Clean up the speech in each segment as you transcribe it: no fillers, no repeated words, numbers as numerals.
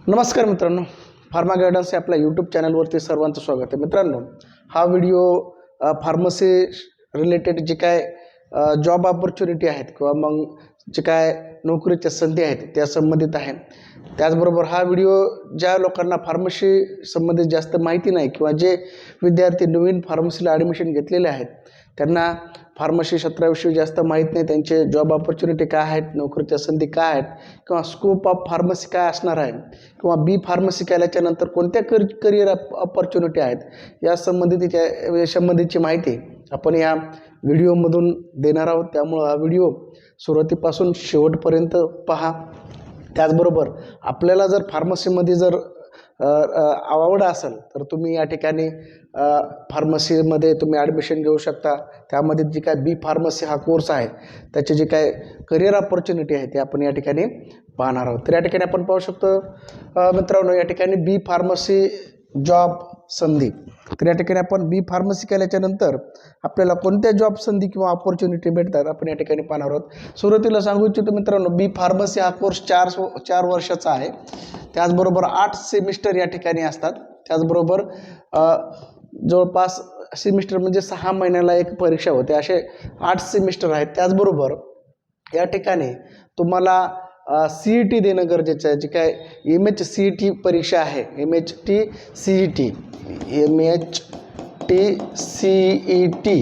नमस्कार मित्रांनो, pharma guidance या आपल्या यूट्यूब चॅनलवरती सर्वांचं स्वागत आहे. मित्रांनो, हा व्हिडिओ फार्मसी रिलेटेड जे काय जॉब ऑपॉर्च्युनिटी आहेत किंवा मग जे काय नोकरीच्या संधी आहेत त्या संबंधित आहे. त्याचबरोबर हा व्हिडिओ ज्या लोकांना फार्मसी संबंधित जास्त माहिती नाही किंवा जे विद्यार्थी नवीन फार्मसीला ॲडमिशन घेतलेले आहेत त्यांना फार्मसी क्षेत्राविषयी जास्त माहीत नाही, त्यांचे जॉब ऑपॉर्च्युनिटी काय आहेत, नोकरीच्या संधी काय आहेत किंवा स्कोप ऑफ फार्मसी काय असणार आहे किंवा बी फार्मसी केल्याच्या नंतर कोणत्या करिअर ऑपॉर्च्युनिटी आहेत या संबंधीची माहिती आपण या व्हिडिओमधून देणार आहोत. त्यामुळं हा व्हिडिओ सुरुवातीपासून शेवटपर्यंत पहा. त्याचबरोबर आपल्याला जर फार्मसीमध्ये जर आवड असेल तर तुम्ही या ठिकाणी फार्मसीमध्ये तुम्ही ॲडमिशन घेऊ शकता. त्यामध्ये जी काय बी फार्मसी हा कोर्स आहे त्याचे जे काय करिअर ऑपॉर्च्युनिटी आहे ते आपण या ठिकाणी पाहणार आहोत. तर या ठिकाणी आपण पाहू शकतो मित्रांनो, या ठिकाणी बी फार्मसी जॉब संधी. तर या ठिकाणी आपण बी फार्मसी केल्याच्या नंतर आपल्याला कोणत्या जॉब संधी किंवा ऑपॉर्च्युनिटी भेटतात आपण या ठिकाणी पाहणार आहोत. सुरुवातीला सांगू इच्छितो मित्रांनो, बी फार्मसी हा कोर्स चार वर्षाचा आहे. त्याचबरोबर 8 सेमिस्टर या ठिकाणी असतात. त्याचबरोबर जवळपास सेमिस्टर म्हणजे 6 महिन्याला एक परीक्षा होते, असे 8 सेमिस्टर आहेत. त्याचबरोबर या ठिकाणी तुम्हाला CET देणं गरजेचं आहे. जी काय MHCET परीक्षा आहे, MHTCET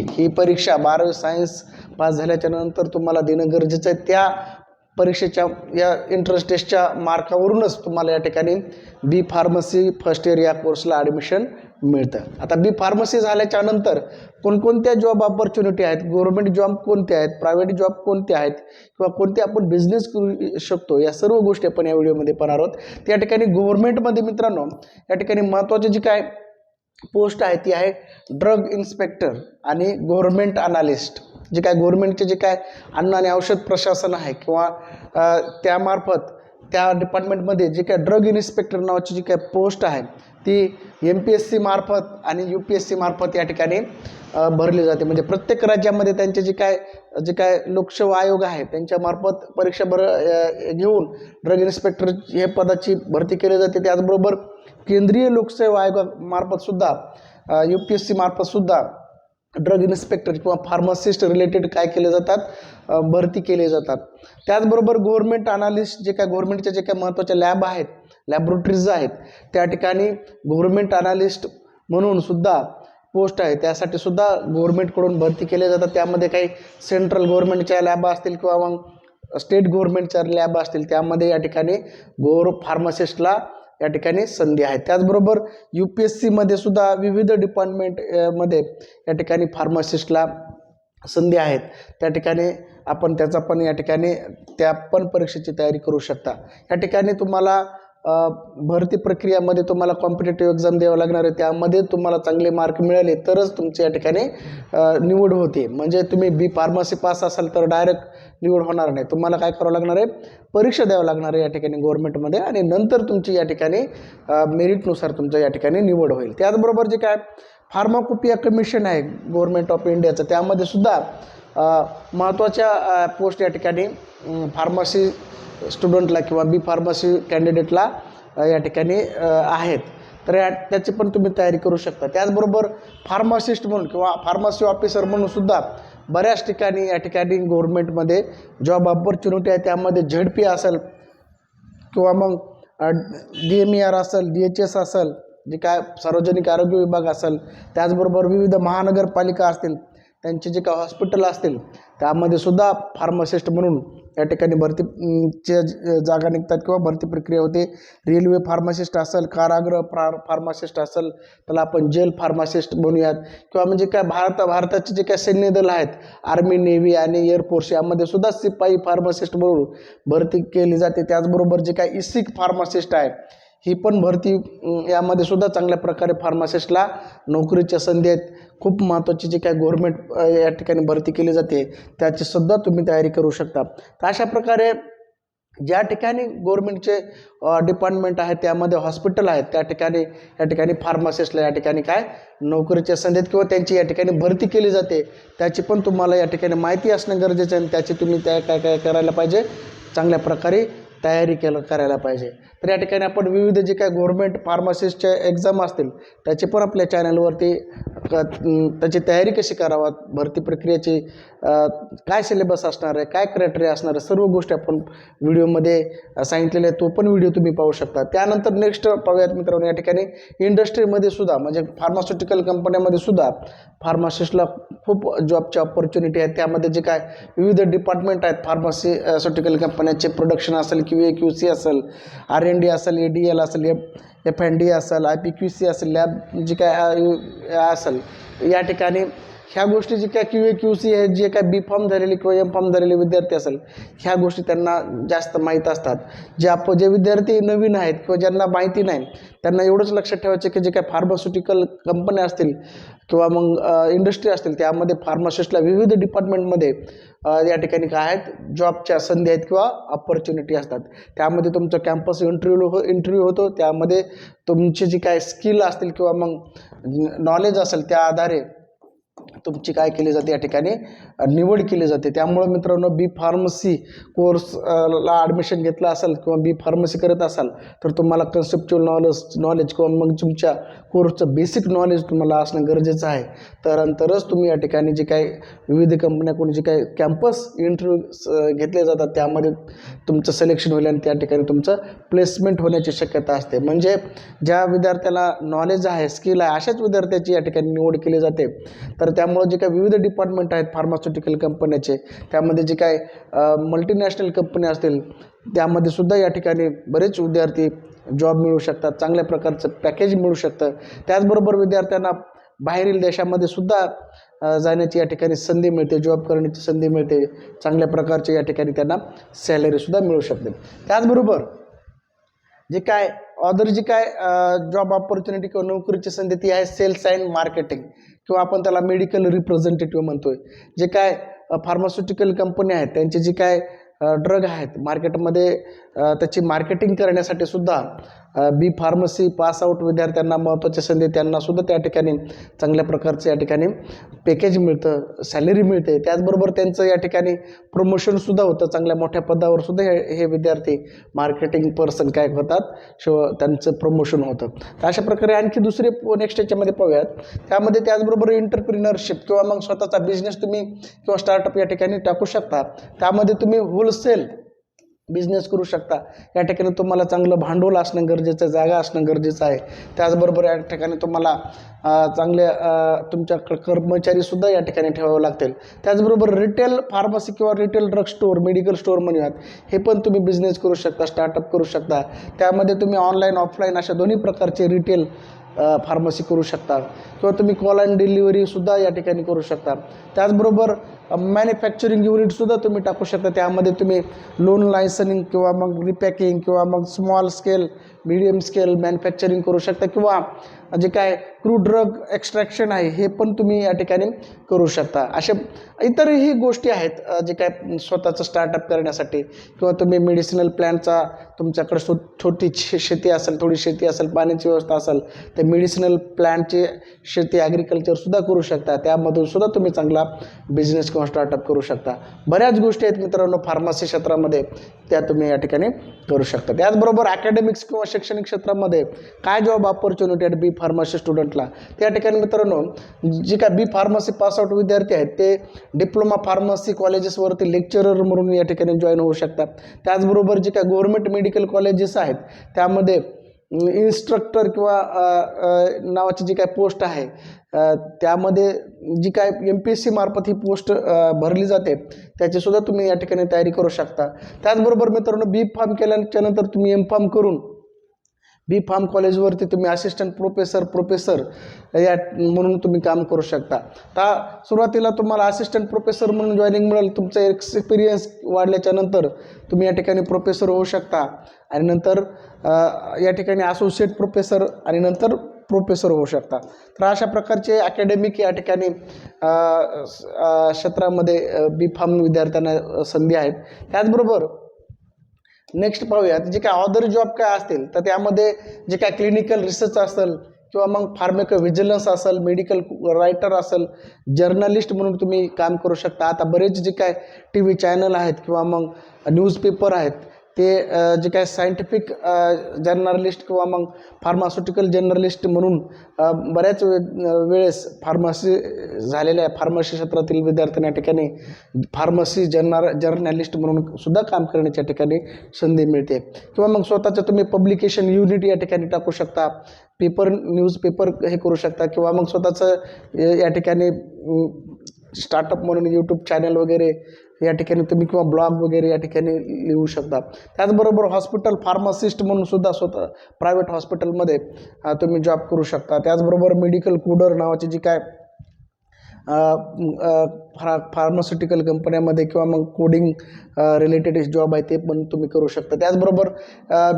ही परीक्षा 12वी सायन्स पास झाल्याच्या नंतर तुम्हाला देणं गरजेचं आहे. त्या परीक्षेच्या या एंट्रन्स टेस्टच्या मार्कावरूनच तुम्हाला या ठिकाणी बी फार्मसी फर्स्ट इयर या कोर्सला ॲडमिशन मिळतं. आता बी फार्मसी झाल्याच्या नंतर कोणकोणत्या जॉब ऑपॉर्च्युनिटी आहेत, गव्हर्नमेंट जॉब कोणते आहेत, प्रायव्हेट जॉब कोणते आहेत किंवा कोणते आपण बिझनेस करू शकतो या सर्व गोष्टी आपण या व्हिडिओमध्ये पाहणार आहोत. त्या ठिकाणी गव्हर्नमेंटमध्ये मित्रांनो या ठिकाणी महत्त्वाची जी काय पोस्ट आहे ती आहे ड्रग इन्स्पेक्टर आणि गव्हर्नमेंट अनालिस्ट. जे काय गव्हर्नमेंटचे जे काय अन्न आणि औषध प्रशासन आहे किंवा त्यामार्फत त्या डिपार्टमेंटमध्ये जे काय ड्रग इन्स्पेक्टर नावाची जी काय पोस्ट आहे ती MPSC मार्फत आणि UPSC मार्फत या ठिकाणी भरली जाते. म्हणजे प्रत्येक राज्यामध्ये त्यांचे जे काय लोकसेवा आयोग आहे त्यांच्यामार्फत परीक्षा घेऊन ड्रग इन्स्पेक्टर हे पदाची भरती केली जाते. त्याचबरोबर केंद्रीय लोकसेवा आयोगामार्फत सुद्धा UPSC मार्फत सुद्धा ड्रग इन्स्पेक्टर किंवा फार्मासिस्ट रिलेटेड काय केले जातात, भरती केले जातात. त्याचबरोबर गव्हर्नमेंट अनालिस्ट जे काय गव्हर्नमेंटच्या जे काय महत्त्वाच्या लॅब आहेत, लॅबोरेटरीज आहेत त्या ठिकाणी गव्हर्नमेंट अनालिस्ट म्हणून सुद्धा पोस्ट आहे, त्यासाठी सुद्धा गव्हर्नमेंटकडून भरती केले जातात. त्यामध्ये काही सेंट्रल गव्हर्नमेंटच्या लॅब असतील किंवा मग स्टेट गव्हर्नमेंटच्या लॅब असतील, त्यामध्ये या ठिकाणी फार्मासिस्टला या ठिकाणी संधी आहे. त्याचबरोबर UPSCमध्ये सुद्धा विविध डिपार्टमेंटमध्ये या ठिकाणी फार्मासिस्टला संधी आहेत. त्या ठिकाणी आपण त्याचा पण या ठिकाणी त्या पण परीक्षेची तयारी करू शकता. या ठिकाणी तुम्हाला भरती प्रक्रियामध्ये तुम्हाला कॉम्पिटेटिव्ह एक्झाम द्यावं लागणार आहे. त्यामध्ये तुम्हाला चांगले मार्क मिळाले तरच तुमची या ठिकाणी निवड होते. म्हणजे तुम्ही बी फार्मसी पास असाल तर डायरेक्ट निवड होणार नाही. तुम्हाला काय करावं लागणार आहे, परीक्षा द्यावं लागणार आहे या ठिकाणी गव्हर्नमेंटमध्ये आणि नंतर तुमची या ठिकाणी मेरिटनुसार तुमच्या या ठिकाणी निवड होईल. त्याचबरोबर जे काय फार्माकोपिया कमिशन आहे गव्हर्नमेंट ऑफ इंडियाचं, त्यामध्ये सुद्धा महत्त्वाच्या पोस्ट या ठिकाणी फार्मसी स्टुडंटला किंवा बी फार्मसी कॅन्डिडेटला या ठिकाणी आहेत. तर त्याची पण तुम्ही तयारी करू शकता. त्याचबरोबर फार्मासिस्ट म्हणून किंवा फार्मसी ऑफिसर म्हणून सुद्धा बऱ्याच ठिकाणी या ठिकाणी गव्हर्नमेंटमध्ये जॉब ऑपॉर्च्युनिटी आहे. त्यामध्ये ZP असेल किंवा मग DMER असेल, DHS असेल, जे काय सार्वजनिक आरोग्य विभाग असेल, त्याचबरोबर विविध महानगरपालिका असतील त्यांचे जे काय हॉस्पिटल असतील त्यामध्ये सुद्धा फार्मासिस्ट म्हणून या ठिकाणी भरतीच्या जागा निघतात किंवा भरती प्रक्रिया होते. रेल्वे फार्मासिस्ट असेल, कारागृह फार्मासिस्ट असेल, त्याला आपण जेल फार्मासिस्ट म्हणूयात किंवा म्हणजे काय भारताचे जे काय सैन्य दल आहेत, आर्मी, नेव्ही आणि एअरफोर्स यामध्ये सुद्धा शिपाई फार्मासिस्ट म्हणून भरती केली जाते. त्याचबरोबर जे काय इसिक फार्मासिस्ट आहे ही पण भरती यामध्ये सुद्धा चांगल्या प्रकारे फार्मासिस्टला नोकरीच्या संधी आहेत. खूप महत्त्वाची जे काय गव्हर्नमेंट या ठिकाणी भरती केली जाते त्याची सुद्धा तुम्ही तयारी करू शकता. तर अशा प्रकारे ज्या ठिकाणी गव्हर्नमेंटचे डिपार्टमेंट आहेत त्यामध्ये हॉस्पिटल आहेत त्या ठिकाणी या ठिकाणी फार्मासिस्टला या ठिकाणी काय नोकरीच्या संधीत किंवा त्यांची या ठिकाणी भरती केली जाते त्याची पण तुम्हाला या ठिकाणी माहिती असणं गरजेचं आहे आणि त्याची तुम्ही काय करायला पाहिजे, चांगल्या प्रकारे तयारी करायला पाहिजे. तर या ठिकाणी आपण विविध जे काय गव्हर्नमेंट फार्मासिस्टच्या एक्झाम असतील त्याचे पण आपल्या चॅनलवरती त्याची तयारी कशी करावा, भरती प्रक्रियेची काय सिलेबस असणार आहे, काय क्रायटेरिया असणार आहे, सर्व गोष्टी आपण व्हिडिओमध्ये सांगितलेले आहे, तो पण व्हिडिओ तुम्ही पाहू शकता. त्यानंतर नेक्स्ट पाहूयात मित्रांनो, या ठिकाणी इंडस्ट्रीमध्ये सुद्धा म्हणजे फार्मास्युटिकल कंपन्यामध्ये सुद्धा फार्मासिस्टला खूप जॉबच्या ऑपॉर्च्युनिटी आहेत. त्यामध्ये जे काय विविध डिपार्टमेंट आहेत फार्मास्युटिकल कंपन्याचे, प्रोडक्शन असेल, QA/QC असेल, R&D असेल, ADL असेल, F&D असेल, IPQC असेल, लॅब जे काय असेल, या ठिकाणी ह्या गोष्टी जे काय QA/QC आहे, जे काय B.Pharm झालेले किंवा M.Pharm झालेले विद्यार्थी असेल, ह्या गोष्टी त्यांना जास्त माहीत असतात. जे विद्यार्थी नवीन आहेत किंवा ज्यांना माहिती नाही त्यांना एवढंच लक्षात ठेवायचं की जे काय फार्मास्युटिकल कंपन्या असतील किंवा मग इंडस्ट्री असतील त्यामध्ये फार्मासिस्टला विविध डिपार्टमेंटमध्ये या ठिकाणी काय आहेत, जॉबच्या संधी आहेत किंवा ऑपॉर्च्युनिटी असतात. त्यामध्ये तुमचं कॅम्पस इंटरव्ह्यू होतो. त्यामध्ये तुमची जी काय स्किल असतील किंवा मग नॉलेज असेल त्या आधारे तुमची काय केली जाते, या ठिकाणी निवड केली जाते. त्यामुळं मित्रांनो, B.Pharmacy कोर्सला ॲडमिशन घेतलं असेल किंवा B.Pharmacy करत असाल तर तुम्हाला कन्सेप्च्युअल नॉलेज किंवा मग तुमच्या कोर्सचं बेसिक नॉलेज तुम्हाला असणं गरजेचं आहे. तरच तुम्ही या ठिकाणी जे काही विविध कंपन्याकडून जे काही कॅम्पस इंटरव्ह्यू घेतले जातात त्यामध्ये तुमचं सिलेक्शन होईल आणि त्या ठिकाणी तुमचं प्लेसमेंट होण्याची शक्यता असते. म्हणजे ज्या विद्यार्थ्याला नॉलेज आहे, स्किल आहे, अशाच विद्यार्थ्याची या ठिकाणी निवड केली जाते. तर त्यामुळे जे काही विविध डिपार्टमेंट आहेत फार्मास्युटिकल कंपन्याचे, त्यामध्ये जे काय मल्टीनॅशनल कंपनी असतील त्यामध्ये सुद्धा या ठिकाणी बरेच विद्यार्थी जॉब मिळू शकतात, चांगल्या प्रकारचं पॅकेज मिळू शकतं. त्याचबरोबर विद्यार्थ्यांना बाहेरील देशामध्ये सुद्धा जाण्याची या ठिकाणी संधी मिळते, जॉब करण्याची संधी मिळते, चांगल्या प्रकारचे या ठिकाणी त्यांना सॅलरीसुद्धा मिळू शकते. त्याचबरोबर जे काय अदर जी काय जॉब ऑपॉर्च्युनिटी किंवा नोकरीची संधी ती आहे सेल्स अँड मार्केटिंग किंवा आपण त्याला मेडिकल रिप्रेझेंटेटिव्ह म्हणतोय. जे काय फार्मास्युटिकल कंपनी आहेत त्यांचे जे काय ड्रग आहेत मार्केटमध्ये त्याची मार्केटिंग करण्यासाठी सुद्धा B.Pharmacy पास आउट विद्यार्थ्यांना महत्त्वाची संधी, त्यांनासुद्धा त्या ठिकाणी चांगल्या प्रकारचं या ठिकाणी पॅकेज मिळतं, सॅलरी मिळते. त्याचबरोबर त्यांचं या ठिकाणी प्रमोशनसुद्धा होतं, चांगल्या मोठ्या पदावर सुद्धा हे विद्यार्थी मार्केटिंग पर्सन काय होतात, त्यांचं प्रमोशन होतं. तर अशा प्रकारे आणखी दुसरे नेक्स्ट याच्यामध्ये पाहूयात. त्यामध्ये त्याचबरोबर एंटरप्रिनरशिप किंवा मग स्वतःचा बिझनेस तुम्ही किंवा स्टार्टअप या ठिकाणी टाकू शकता. त्यामध्ये तुम्ही होलसेल बिझनेस करू शकता. या ठिकाणी तुम्हाला चांगलं भांडवल असणं गरजेचं आहे, जागा असणं गरजेचं आहे. त्याचबरोबर या ठिकाणी तुम्हाला चांगले तुमच्या कर्मचारीसुद्धा या ठिकाणी ठेवावे लागतील. त्याचबरोबर रिटेल फार्मसी किंवा retail drug store, medical store म्हणूयात, हे पण तुम्ही बिझनेस करू शकता, स्टार्टअप करू शकता. त्यामध्ये तुम्ही ऑनलाईन ऑफलाईन अशा दोन्ही प्रकारचे रिटेल फार्मसी करू शकता किंवा तुम्ही कॉल अँड डिलिव्हरीसुद्धा या ठिकाणी करू शकता. त्याचबरोबर मॅन्युफॅक्चरिंग युनिटसुद्धा तुम्ही टाकू शकता. त्यामध्ये तुम्ही लोन लायसनिंग किंवा मग रिपॅकिंग किंवा मग small scale, medium scale manufacturing करू शकता किंवा जे काय क्रूड ड्रग एक्स्ट्रॅक्शन आहे हे पण तुम्ही या ठिकाणी करू शकता. अशा इतरही गोष्टी आहेत जे काय स्वतःचं स्टार्टअप करण्यासाठी किंवा तुम्ही मेडिसिनल प्लॅनचा तुमच्याकडे छोटी शेती असेल, थोडी शेती असेल, पाण्याची व्यवस्था असेल, तर मेडिसिनल प्लॅनची शेती ॲग्रिकल्चरसुद्धा करू शकता. त्यामधून सुद्धा तुम्ही चांगला बिझनेस किंवा स्टार्टअप करू शकता. बऱ्याच गोष्टी आहेत मित्रांनो फार्मसी क्षेत्रामध्ये, त्या तुम्ही या ठिकाणी करू शकता. त्याचबरोबर अकॅडमिक्स किंवा शैक्षणिक क्षेत्रामध्ये काय जॉब ऑपॉर्च्युनिटी आहेत B.Pharmacy स्टुडंटला, त्या ठिकाणी मित्रांनो जे काय B.Pharmacy पासआउट विद्यार्थी आहेत ते डिप्लोमा फार्मसी कॉलेजेसवरती लेक्चरर म्हणून या ठिकाणी जॉईन होऊ शकतात. त्याचबरोबर जे काय गव्हर्नमेंट मेडिकल कॉलेजेस आहेत त्यामध्ये इन्स्ट्रक्टर किंवा नावाची जी काय पोस्ट आहे त्यामध्ये जी काय MPSC मार्फत ही पोस्ट भरली जाते त्याचीसुद्धा तुम्ही या ठिकाणी तयारी करू शकता. त्याचबरोबर मित्रांनो B.Pharm केल्याच्या नंतर तुम्ही M.Pharm करून B.Pharm कॉलेजवरती तुम्ही असिस्टंट प्रोफेसर या म्हणून तुम्ही काम करू शकता. सुरुवातीला तुम्हाला असिस्टंट प्रोफेसर म्हणून जॉईनिंग मिळेल. तुमचा एक्सपिरियन्स वाढल्याच्या नंतर तुम्ही या ठिकाणी प्रोफेसर होऊ शकता आणि नंतर या ठिकाणी असोसिएट प्रोफेसर आणि नंतर प्रोफेसर होऊ शकता. तर अशा प्रकारचे अकॅडमिक या ठिकाणी क्षेत्रामध्ये B.Pharm विद्यार्थ्यांना संधी आहेत. त्याचबरोबर नेक्स्ट पाहूयात जे काय अदर जॉब काय असतील तर त्यामध्ये जे काय क्लिनिकल रिसर्च असेल किंवा मग फार्माकोव्हिजिलन्स असेल, मेडिकल रायटर असेल, जर्नलिस्ट म्हणून तुम्ही काम करू शकता. आता बरेच जे काय TV चॅनल आहेत किंवा मग न्यूजपेपर आहेत ते जे काय सायंटिफिक जर्नलिस्ट किंवा मग फार्मास्युटिकल जर्नलिस्ट म्हणून बऱ्याच वेळेस फार्मसी झालेल्या फार्मसी क्षेत्रातील विद्यार्थ्यांना या ठिकाणी फार्मसी जर्नलिस्ट म्हणून सुद्धा काम करण्याच्या ठिकाणी संधी मिळते. किंवा मग स्वतःचं तुम्ही पब्लिकेशन युनिट या ठिकाणी टाकू शकता, न्यूजपेपर हे करू शकता, किंवा मग स्वतःचं या ठिकाणी स्टार्टअप म्हणून यूट्यूब चॅनल वगैरे या ठिकाणी तुम्ही किंवा ब्लॉग वगैरे या ठिकाणी लिहू शकता. त्याचबरोबर हॉस्पिटल फार्मासिस्ट म्हणून सुद्धा स्वतः प्रायव्हेट हॉस्पिटलमध्ये तुम्ही जॉब करू शकता. त्याचबरोबर मेडिकल कोडर नावाची जी काय फार्मास्युटिकल कंपन्यामध्ये किंवा मग कोडिंग रिलेटेड जॉब आहे ते पण तुम्ही करू शकता. त्याचबरोबर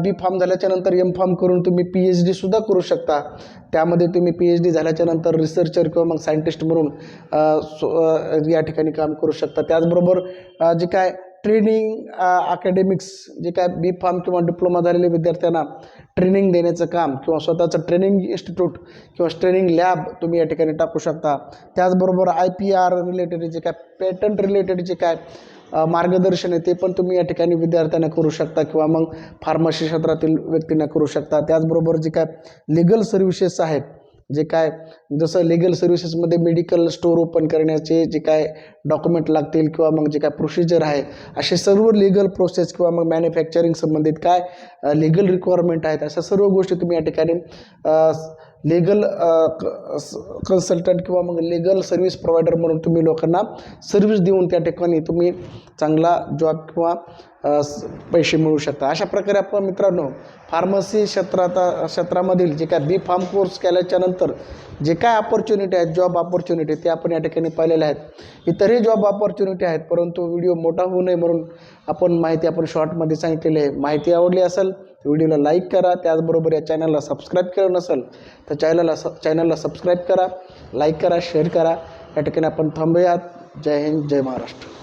B.Pharm झाल्याच्यानंतर M.Pharm करून तुम्ही PhD सुद्धा करू शकता. त्यामध्ये तुम्ही PhD झाल्याच्यानंतर रिसर्चर किंवा मग सायंटिस्ट म्हणून या ठिकाणी काम करू शकता. त्याचबरोबर जे काय ट्रेनिंग अकॅडमिक्स जे काय B.Pharm किंवा डिप्लोमा झालेले विद्यार्थ्यांना ट्रेनिंग देण्याचं काम किंवा स्वतःचं ट्रेनिंग इन्स्टिट्यूट किंवा ट्रेनिंग लॅब तुम्ही या ठिकाणी टाकू शकता. त्याचबरोबर IPR रिलेटेड जे काय पेटंट रिलेटेड जे काय मार्गदर्शन आहे ते पण तुम्ही या ठिकाणी विद्यार्थ्यांना करू शकता किंवा मग फार्मसी क्षेत्रातील व्यक्तींना करू शकता. त्याचबरोबर जे काय लिगल सर्व्हिसेस आहेत, जे काय जसं लिगल सर्व्हिसेसमध्ये मेडिकल स्टोअर ओपन करण्याचे जे काय डॉक्युमेंट लागतील किंवा मग जे काय प्रोसिजर आहे, असे सर्व लिगल प्रोसेस किंवा मग मॅन्युफॅक्चरिंग संबंधित काय लिगल रिक्वायरमेंट आहेत, अशा सर्व गोष्टी तुम्ही या ठिकाणी लिगल कन्सल्टंट किंवा मग लिगल सर्व्हिस प्रोव्हायडर म्हणून तुम्ही लोकांना सर्व्हिस देऊन त्या ठिकाणी तुम्ही चांगला जॉब किंवा पैसे मिळवू शकता. अशा प्रकारे आपण मित्रांनो फार्मसी क्षेत्रामधील जे काय B.Pharm कोर्स केल्याच्यानंतर जे काय अपॉर्च्युनिटी आहेत, जॉब अपॉर्च्युनिटी, ते आपण या ठिकाणी पाहिलेले आहेत. इतरही जॉब अपॉर्च्युनिटी आहेत, परंतु व्हिडिओ मोठा होऊ नये म्हणून आपण शॉर्टमध्ये सांगितलेली आहे. माहिती आवडली असेल तर व्हिडिओला लाईक करा. त्याचबरोबर या चॅनलला सबस्क्राईब केलं नसेल तर चॅनलला सबस्क्राईब करा, लाईक करा, शेअर करा. या ठिकाणी आपण थांबूयात. जय हिंद, जय महाराष्ट्र.